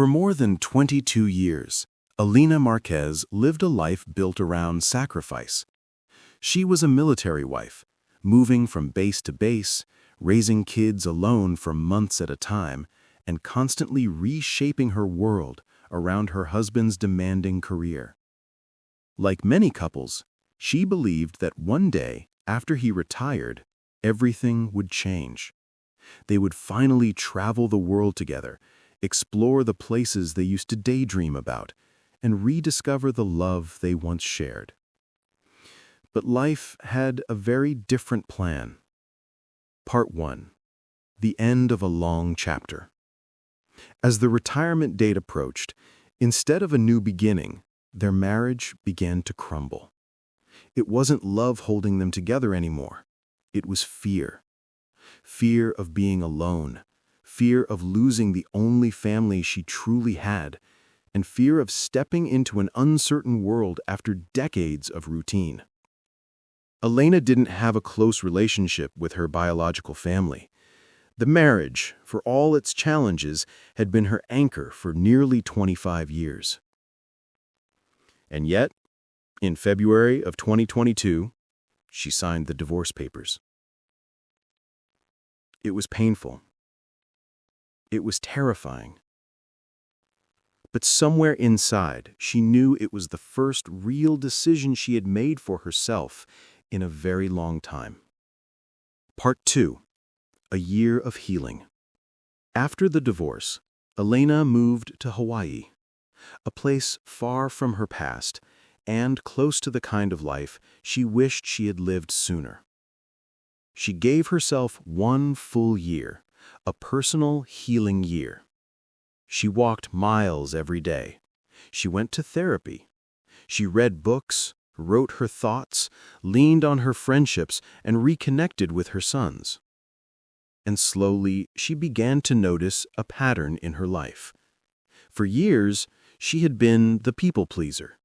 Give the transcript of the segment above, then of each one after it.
For more than 22 years, Elena Marquez lived a life built around sacrifice. She was a military wife, moving from base to base, raising kids alone for months at a time, and constantly reshaping her world around her husband's demanding career. Like many couples, she believed that one day, after he retired, everything would change. They would finally travel the world together, explore the places they used to daydream about, and rediscover the love they once shared. But life had a very different plan. Part 1. The end of a long chapter. As the retirement date approached, instead of a new beginning, their marriage began to crumble. It wasn't love holding them together anymore. It was fear. Fear of being alone, fear of losing the only family she truly had, and fear of stepping into an uncertain world after decades of routine. Elena didn't have a close relationship with her biological family. The marriage, for all its challenges, had been her anchor for nearly 25 years. And yet, in February of 2022, she signed the divorce papers. It was painful. It was terrifying. But somewhere inside, she knew it was the first real decision she had made for herself in a very long time. Part 2. A year of healing. After the divorce, Elena moved to Hawaii, a place far from her past and close to the kind of life she wished she had lived sooner. She gave herself 1 full year, a personal healing year. She walked miles every day. She went to therapy. She read books, wrote her thoughts, leaned on her friendships, and reconnected with her sons. And slowly, she began to notice a pattern in her life. For years, she had been the people pleaser,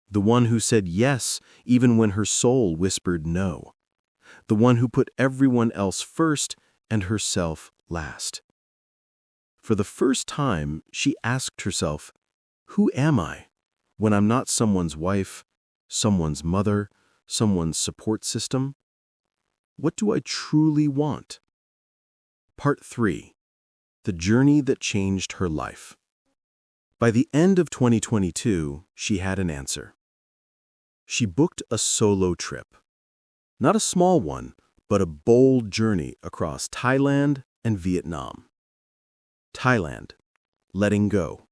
the one who said yes even when her soul whispered no, the one who put everyone else first and herself last. For the first time, she asked herself, who am I when I'm not someone's wife, someone's mother, someone's support system? What do I truly want? Part 3. The journey that changed her life. By the end of 2022, she had an answer. She booked a solo trip. Not a small one, but a bold journey across Thailand and Vietnam. Thailand, letting go.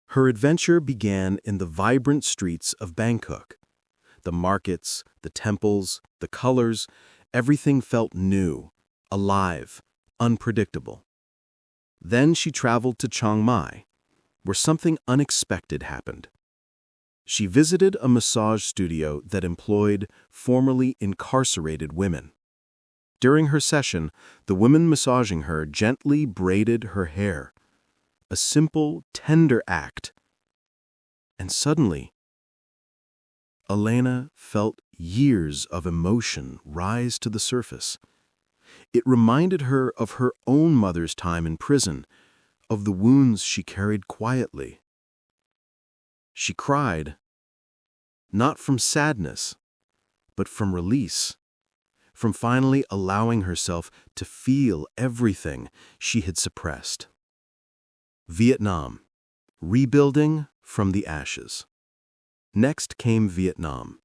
Her adventure began in the vibrant streets of Bangkok. The markets, the temples, the colors, everything felt new, alive, unpredictable. Then she traveled to Chiang Mai, where something unexpected happened. She visited a massage studio that employed formerly incarcerated women. During her session, the women massaging her gently braided her hair, a simple, tender act. And suddenly, Elena felt years of emotion rise to the surface. It reminded her of her own mother's time in prison, of the wounds she carried quietly. She cried, not from sadness, but from release, from finally allowing herself to feel everything she had suppressed. Vietnam, rebuilding from the ashes. Next came Vietnam.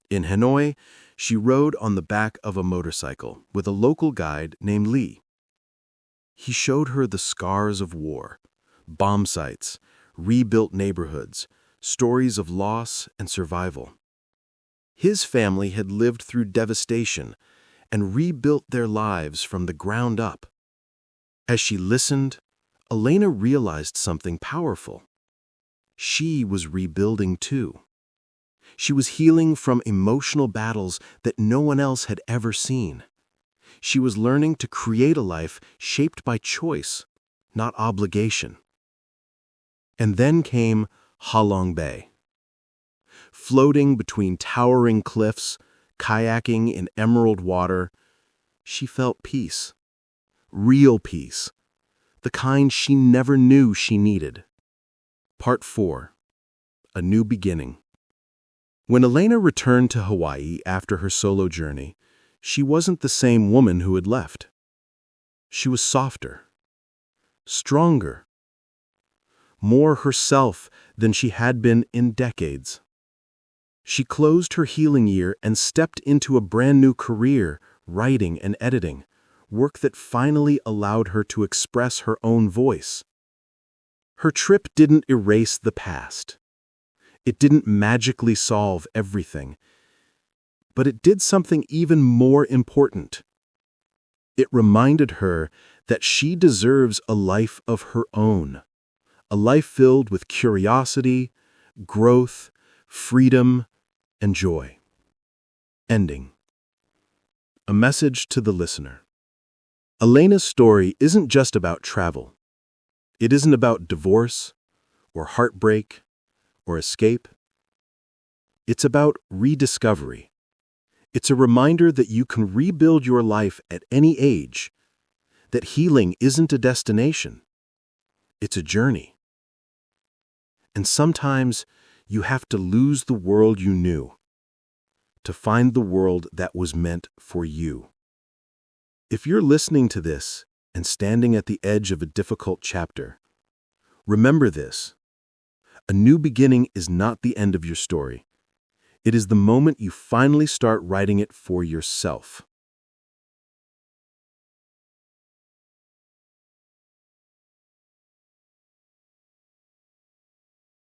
In Hanoi, she rode on the back of a motorcycle with a local guide named Lee. He showed her the scars of war, bomb sites, rebuilt neighborhoods, stories of loss and survival. His family had lived through devastation and rebuilt their lives from the ground up. As she listened, Elena realized something powerful. She was rebuilding too. She was healing from emotional battles that no one else had ever seen. She was learning to create a life shaped by choice, not obligation. And then came Halong Bay. Floating between towering cliffs, kayaking in emerald water, she felt peace. Real peace. the kind she never knew she needed. Part 4. A New Beginning. When Elena returned to Hawaii after her solo journey, she wasn't the same woman who had left. She was softer, stronger, more herself than she had been in decades. She closed her healing year and stepped into a brand new career, writing and editing, work that finally allowed her to express her own voice. Her trip didn't erase the past. It didn't magically solve everything. But it did something even more important. It reminded her that she deserves a life of her own, a life filled with curiosity, growth, freedom, and joy. Ending. A message to the listener. Elena's story isn't just about travel. It isn't about divorce, or heartbreak, or escape. It's about rediscovery. It's a reminder that you can rebuild your life at any age, that healing isn't a destination. It's a journey. And sometimes you have to lose the world you knew to find the world that was meant for you. If you're listening to this and standing at the edge of a difficult chapter, remember this. A new beginning is not the end of your story. It is the moment you finally start writing it for yourself.